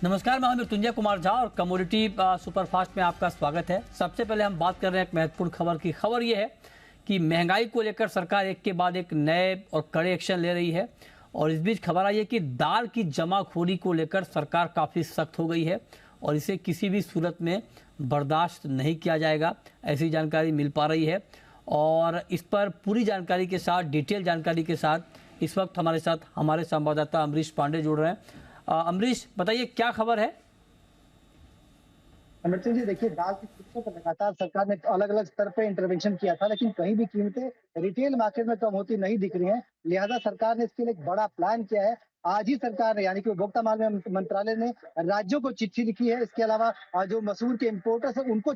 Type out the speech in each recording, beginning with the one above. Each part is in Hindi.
नमस्कार, मैं हूं मृत्युंजय कुमार झा और कमोडिटी सुपरफास्ट में आपका स्वागत है। सबसे पहले हम बात कर रहे हैं एक महत्वपूर्ण खबर की। खबर यह है कि महंगाई को लेकर सरकार एक के बाद एक नए और कड़े एक्शन ले रही है और इस बीच खबर आई है कि दाल की जमाखोरी को लेकर सरकार काफ़ी सख्त हो गई है और इसे किसी भी सूरत में बर्दाश्त नहीं किया जाएगा, ऐसी जानकारी मिल पा रही है। और इस पर पूरी जानकारी के साथ, डिटेल जानकारी के साथ इस वक्त हमारे साथ हमारे संवाददाता अमरीश पांडे जुड़ रहे हैं। अमरीश, बताइए क्या खबर है। अमृतसर जी, देखिए, दाल की कीमतों पर लगातार सरकार ने अलग अलग स्तर पे इंटरवेंशन किया था, लेकिन कहीं भी कीमतें रिटेल मार्केट में कम होती नहीं दिख रही हैं। लिहाजा सरकार ने इसके लिए एक बड़ा प्लान किया है। आज ही सरकार ने, यानी कि उपभोक्ता मामले मंत्रालय ने राज्यों को चिट्ठी लिखी है। इसके अलावा जो मसूर के इम्पोर्टर्स है उनको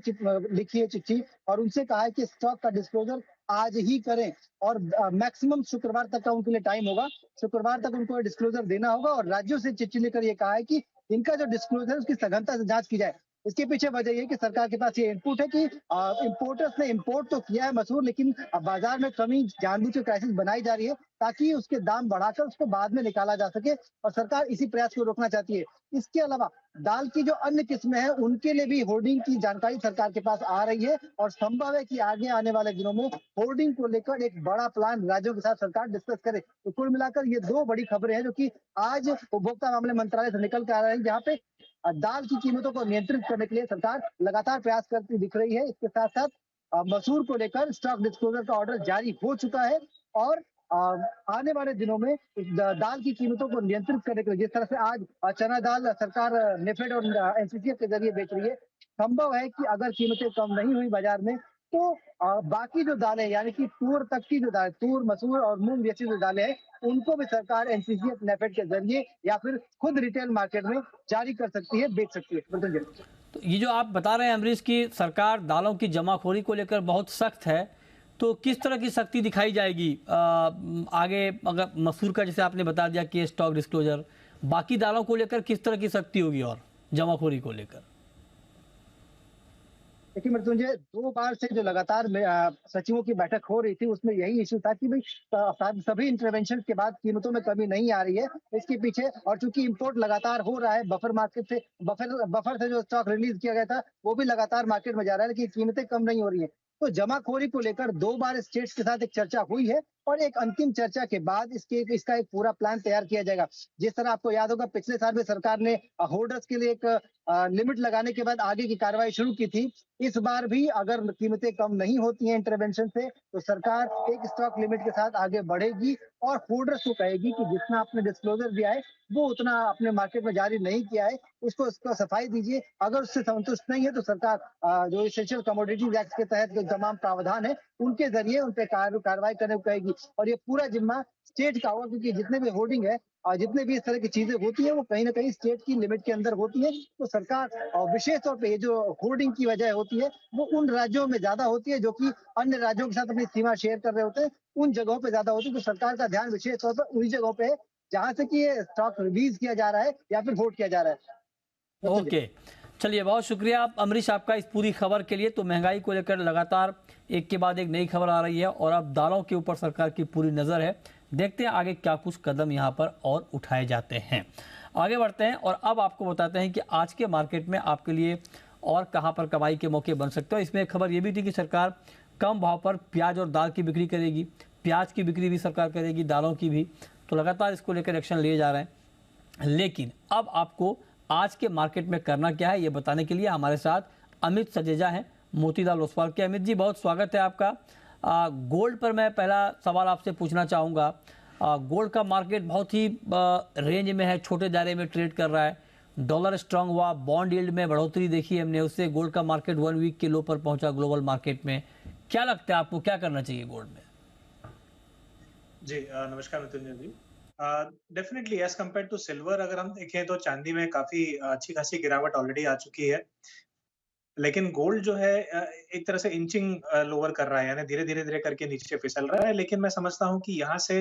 लिखी है चिट्ठी और उनसे कहा है कि स्टॉक का डिस्क्लोजर आज ही करें और मैक्सिमम शुक्रवार तक का उनके लिए टाइम होगा। शुक्रवार तक उनको डिस्क्लोजर देना होगा और राज्यों से चिट्ठी लेकर ये कहा है कि इनका जो डिस्क्लोजर है उसकी सघनता से जांच की जाए। इसके पीछे वजह ये कि सरकार के पास ये इनपुट है कि इम्पोर्टर्स ने इम्पोर्ट तो किया है मसूर, लेकिन बाजार में कमी जानबूझ के क्राइसिस बनाई जा रही है ताकि उसके दाम बढ़ाकर उसको बाद में निकाला जा सके और सरकार इसी प्रयास को रोकना चाहती है। इसके अलावा दाल की जो अन्य किस्में हैं उनके लिए भी होर्डिंग की जानकारी सरकार के पास आ रही है और संभव है कि आगे आने वाले दिनों में होर्डिंग को लेकर एक बड़ा प्लान राज्यों के साथ सरकार डिस्कस करे। तो कुल मिलाकर ये दो बड़ी खबरें हैं जो कि आज उपभोक्ता मामले मंत्रालय से निकल कर आ रही है, जहाँ पे दाल की कीमतों को नियंत्रित करने के लिए सरकार लगातार प्रयास करती दिख रही है। इसके साथ साथ मसूर को लेकर स्टॉक डिस्क्लोजर का ऑर्डर जारी हो चुका है और आने वाले दिनों में दाल की कीमतों को नियंत्रित करने के लिए, जिस तरह से आज चना दाल सरकार नेफेड और एनसीसीएफ के जरिए बेच रही है, संभव है कि अगर कीमतें कम नहीं हुई बाजार में तो बाकी जो दालें, यानी कि तूर तक की जो दाल, तूर, मसूर और मूंग जैसी जो दालें हैं, उनको भी सरकार एनसीसीएफ नेफेड के जरिए या फिर खुद रिटेल मार्केट में जारी कर सकती है, बेच सकती है। तो ये जो आप बता रहे हैं अमरीश की सरकार दालों की जमाखोरी को लेकर बहुत सख्त है, तो किस तरह की सख्ती दिखाई जाएगी आगे? अगर मसूर का जैसे आपने बता दिया कि स्टॉक डिस्क्लोजर, बाकी दालों को लेकर किस तरह की सख्ती होगी और जमाखोरी को लेकर? देखिए मृत्युंजय, 2 बार से जो लगातार सचिवों की बैठक हो रही थी उसमें यही इश्यू था कि भाई सभी इंटरवेंशन के बाद कीमतों में कमी नहीं आ रही है। इसके पीछे, और चूंकि इंपोर्ट लगातार हो रहा है, बफर मार्केट से बफर से जो स्टॉक रिलीज किया गया था वो भी लगातार मार्केट में जा रहा है, लेकिन कीमतें कम नहीं हो रही है। तो जमाखोरी को लेकर 2 बार स्टेट्स के साथ एक चर्चा हुई है और एक अंतिम चर्चा के बाद इसका एक पूरा प्लान तैयार किया जाएगा। जिस तरह आपको याद होगा, पिछले साल में सरकार ने होल्डर्स के लिए एक लिमिट लगाने के बाद आगे की कार्रवाई शुरू की थी। इस बार भी अगर कीमतें कम नहीं होती हैं इंटरवेंशन से तो सरकार एक स्टॉक लिमिट के साथ आगे बढ़ेगी और होल्डर्स को कहेगी कि जितना आपने डिस्क्लोजर दिया है वो उतना आपने मार्केट में जारी नहीं किया है, उसको सफाई दीजिए। अगर उससे संतुष्ट नहीं है तो सरकार जो इसेंशियल कमोडिटीज एक्ट के तहत जो तमाम प्रावधान है उनके जरिए उन पर कार्रवाई करने को कहेगी और ये पूरा जिम्मा स्टेट का होगा, क्योंकि जितने भी होर्डिंग है और जितने भी इस तरह की चीजें होती है वो कहीं ना कहीं स्टेट की लिमिट के अंदर होती है। तो सरकार, और विशेष तौर पे ये जो होर्डिंग की वजह होती है वो उन राज्यों में ज्यादा होती है जो कि अन्य राज्यों के साथ अपनी सीमा शेयर कर रहे होते हैं, उन जगहों पे ज्यादा होती है। तो सरकार का ध्यान विशेष तौर पर उन्हीं जगहों पे है जहां से कि ये स्टॉक रिलीज किया जा रहा है या फिर होल्ड किया जा रहा है। ओके, चलिए, बहुत शुक्रिया आप अमरीश आपका इस पूरी खबर के लिए। तो महंगाई को लेकर लगातार एक के बाद एक नई खबर आ रही है और अब दालों के ऊपर सरकार की पूरी नज़र है। देखते हैं आगे क्या कुछ कदम यहाँ पर और उठाए जाते हैं। आगे बढ़ते हैं और अब आपको बताते हैं कि आज के मार्केट में आपके लिए और कहाँ पर कमाई के मौके बन सकते हो। इसमें एक खबर ये भी थी कि सरकार कम भाव पर प्याज और दाल की बिक्री करेगी, प्याज की बिक्री भी सरकार करेगी, दालों की भी। तो लगातार इसको लेकर एक्शन लिए जा रहे हैं। लेकिन अब आपको आज के मार्केट में करना क्या है ये बताने के लिए हमारे साथ अमित सजेजा हैं मोतीलाल ओसवाल के। अमित जी, बहुत स्वागत है आपका। गोल्ड पर मैं पहला सवाल आपसे पूछना चाहूँगा। गोल्ड का मार्केट बहुत ही रेंज में है, छोटे दायरे में ट्रेड कर रहा है। डॉलर स्ट्रांग हुआ, बॉन्ड यील्ड में बढ़ोतरी देखी हमने, उससे गोल्ड का मार्केट 1 वीक के लो पर पहुंचा ग्लोबल मार्केट में। क्या लगता है आपको, क्या करना चाहिए गोल्ड में? जी नमस्कार Mrityunjay ji. Definitely as compare to silver अगर हम देखें तो चांदी में काफी अच्छी खासी गिरावट ऑलरेडी आ चुकी है, लेकिन गोल्ड जो है एक तरह से इंचिंग लोअर कर रहा है, यानी धीरे धीरे धीरे करके नीचे फिसल रहा है। लेकिन मैं समझता हूं कि यहाँ से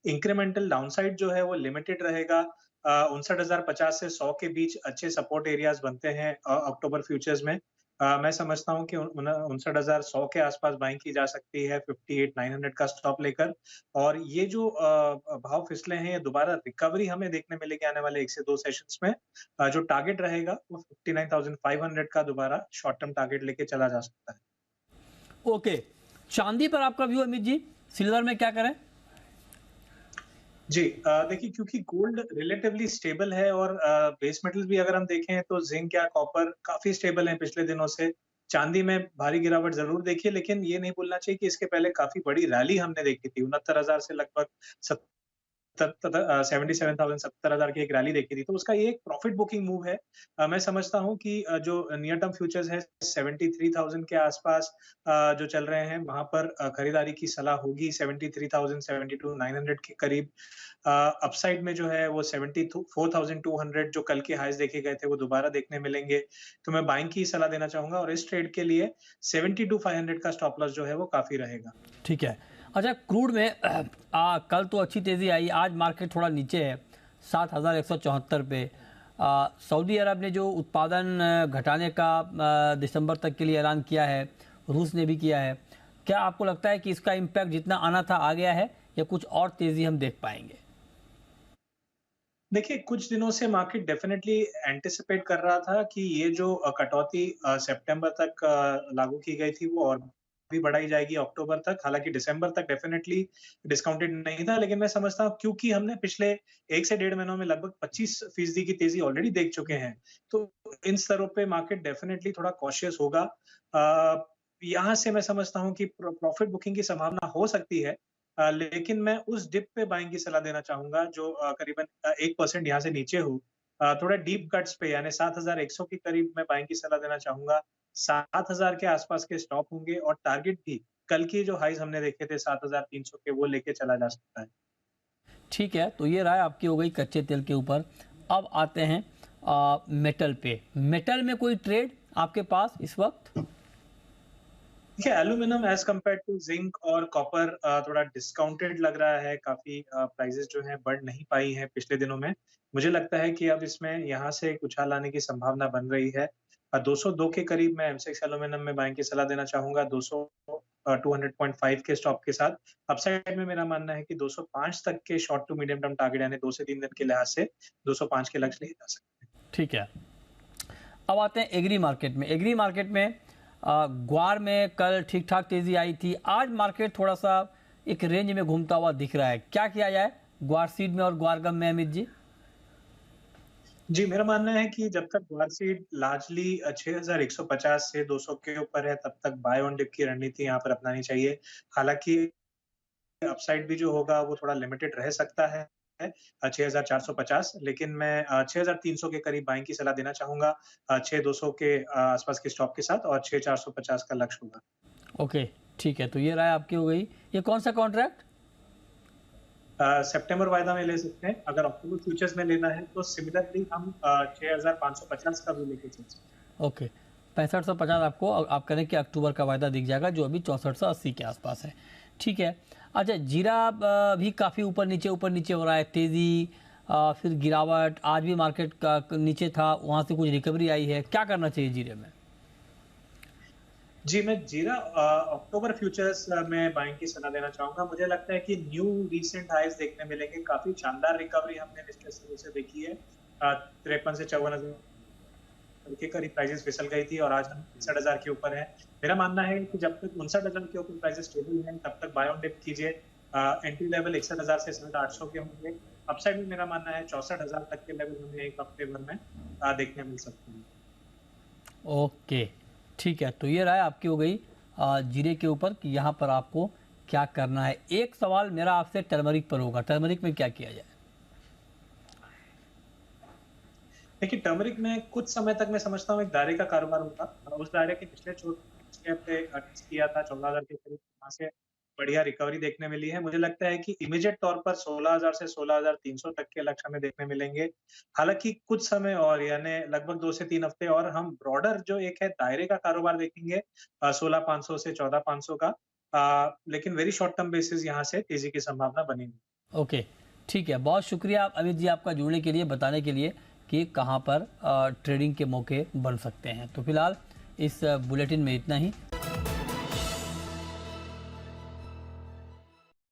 इंक्रीमेंटल डाउनसाइड जो है वो लिमिटेड रहेगा। 59,050 से 100 के बीच अच्छे सपोर्ट एरियाज बनते हैं अक्टूबर फ्यूचर्स में। मैं समझता हूँ कि 59,100 के आसपास बाइंग की जा सकती है 58,900 का स्टॉप लेकर। और ये जो भाव फिसले हैं, ये दोबारा रिकवरी हमें देखने मिलेगी आने वाले 1 से 2 सेशंस में। जो टारगेट रहेगा वो 59,500 का दोबारा शॉर्ट टर्म टारगेट लेके चला जा सकता है। ओके, चांदी पर आपका व्यू अमित जी, सिल्वर में क्या करें? जी, देखिए, क्योंकि गोल्ड रिलेटिवली स्टेबल है और बेस मेटल्स भी अगर हम देखें तो जिंक या कॉपर काफी स्टेबल हैं पिछले दिनों से। चांदी में भारी गिरावट जरूर देखी है, लेकिन ये नहीं भूलना चाहिए कि इसके पहले काफी बड़ी रैली हमने देखी थी। 69,000 से लगभग 77,000 70,000 की एक रैली देखी थी, तो उसका ये एक प्रॉफिट बुकिंग मूव है। मैं समझता हूँ कि जो नियर टर्म फ्यूचर्स है 73,000 के आसपास जो चल रहे हैं, वहां पर खरीदारी की सलाह होगी। 73,000 72,900 के करीब। अपसाइड में जो है वो 74,200 जो कल के हाईज देखे गए थे वो दोबारा देखने मिलेंगे। तो मैं बाइंग की सलाह देना चाहूंगा और इस ट्रेड के लिए 72,500 का स्टॉप लॉस जो है वो काफी रहेगा। ठीक है। अच्छा, क्रूड में कल तो अच्छी तेज़ी आई, आज मार्केट थोड़ा नीचे है 7,174 पे। सऊदी अरब ने जो उत्पादन घटाने का दिसंबर तक के लिए ऐलान किया है, रूस ने भी किया है, क्या आपको लगता है कि इसका इम्पैक्ट जितना आना था आ गया है या कुछ और तेज़ी हम देख पाएंगे? देखिए, कुछ दिनों से मार्केट डेफिनेटली एंटिसिपेट कर रहा था कि ये जो कटौती सितंबर तक लागू की गई थी वो और भी बढ़ाई जाएगी अक्टूबर तक। हालाँकि दिसंबर तक डेफिनेटली डिस्काउंटेड नहीं था, लेकिन मैं समझता हूँ क्योंकि हमने पिछले 1 से डेढ़ महीनों में लगभग 25% की तेज़ी ऑलरेडी देख चुके हैं, तो इन स्तरों पे मार्केट डेफिनेटली थोड़ा कॉशियस होगा। यहाँ से मैं समझता हूँ कि प्रॉफिट बुकिंग की संभावना हो सकती है। लेकिन मैं उस डिप पे बाइंग की सलाह देना चाहूँगा जो करीबन 1% यहाँ से नीचे हो। थोड़ा डीप कट्स पे यानी 7,100 के करीब मैं बाइंग की सलाह देना चाहूँगा। 7,000 के आसपास के स्टॉप होंगे और टारगेट भी कल के जो हाईज़ हमने देखे थे 7,300 के, वो लेके चला जा सकता है। ठीक है, तो ये राय आपकी हो गई कच्चे तेल के ऊपर। अब आते हैं मेटल पे। मेटल में कोई ट्रेड आपके पास इस वक्त? देखिए, aluminium as compared to zinc और कॉपर थोड़ा डिस्काउंटेड लग रहा है। काफ़ी प्राइसेज़ जो हैं बढ़ नहीं पाई हैं पिछले दिनों में। मुझे लगता है कि अब इसमें यहाँ से एक उछाल आने की संभावना बन रही है। 202 के करीब मैं एमसेक्स एल्यूमीनियम में बाइंग की सलाह देना चाहूँगा, 200 के स्टॉप के साथ। अपसाइड में मेरा मानना है कि 205 तक के short to medium term target यानी 2 से 3 दिन के लिहाज से 205 के लक्ष्य लिए जा सकते हैं। ठीक है। अब आते हैं एग्री मार्केट में। एग्री मार्केट में ग्वार में कल ठीक ठाक तेजी आई थी, आज मार्केट थोड़ा सा एक रेंज में घूमता हुआ दिख रहा है। क्या किया जाए ग्वार सीड में और ग्वार गम में अमित जी? जी, मेरा मानना है कि जब तक ग्वार सीड लार्जली 6,150 से 200 के ऊपर है, तब तक बाय ऑन डिप की रणनीति यहाँ पर अपनानी चाहिए। हालाँकि अपसाइड भी जो होगा वो थोड़ा लिमिटेड रह सकता है 6,450, लेकिन मैं 6,300 के करीब बाइंग की सलाह देना चाहूँगा 6,200 के आसपास के स्टॉप के साथ और 6,450 का लक्ष्य होगा। ओके, ठीक है, तो ये राय आपकी हो गई। ये कौन सा कॉन्ट्रैक्ट? सितंबर वायदा में ले सकते हैं। अगर अक्टूबर फ्यूचर्स में लेना है तो सिमिलरली हम 6,550 का भी लेके चल सकते हैं। ओके, 6550 आपको आप करें कि अक्टूबर का वायदा दिख जाएगा, जो अभी 6480 के आसपास है। ठीक है। अच्छा, जीरा भी काफ़ी ऊपर नीचे हो रहा है, तेज़ी फिर गिरावट। आज भी मार्केट का नीचे था, वहाँ से कुछ रिकवरी आई है। क्या करना चाहिए जीरे में? जी, मैं जीरा अक्टूबर फ्यूचर्स में बाइंग की सलाह देना चाहूँगा। मुझे लगता है कि न्यू रीसेंट हाईज़ देखने मिलेंगे। काफ़ी शानदार रिकवरी हमने पिछले समय से देखी है। 53 से 54,000 के करीब प्राइसेस फिसल गई थी और आज हम 61,000 के ऊपर हैं। मेरा मानना है कि जब तक 59,000 के ऊपर प्राइसेस स्टेबल हैं, तब तक बाय ऑन डिप कीजिए। एंट्री लेवल 61,000 से 850 के होंगे। अपसाइड में मेरा मानना है 64,000 तक के लेवल हमें 1 हफ्ते भर में देखने मिल सकते हैं। ओके, ठीक है, तो ये राय आपकी हो गई जीरे के ऊपर कि यहाँ पर आपको क्या करना है। एक सवाल मेरा आपसे टर्मरिक पर होगा, टर्मरिक में क्या किया जाए? देखिए, टर्मरिक में कुछ समय तक मैं समझता हूँ एक दायरे का कारोबार होगा। उस दायरे के पिछले हफ्ते टेस्ट किया था 14,000 के करीब, वहाँ से बढ़िया रिकवरी देखने मिली है। मुझे लगता है कि इमीडिएट तौर पर 16,000 से 16,300 तक के लक्ष्य हमें देखने मिलेंगे। हालाँकि कुछ समय और यानी लगभग 2 से 3 हफ्ते और हम ब्रॉडर जो एक है दायरे का कारोबार देखेंगे 16,500 से 14,500 का। लेकिन वेरी शॉर्ट टर्म बेसिस यहाँ से तेज़ी की संभावना बनेगी। ओके, ठीक है, बहुत शुक्रिया अमित जी आपका जुड़ने के लिए, बताने के लिए कि कहाँ पर ट्रेडिंग के मौके बन सकते हैं। तो फिलहाल इस बुलेटिन में इतना ही।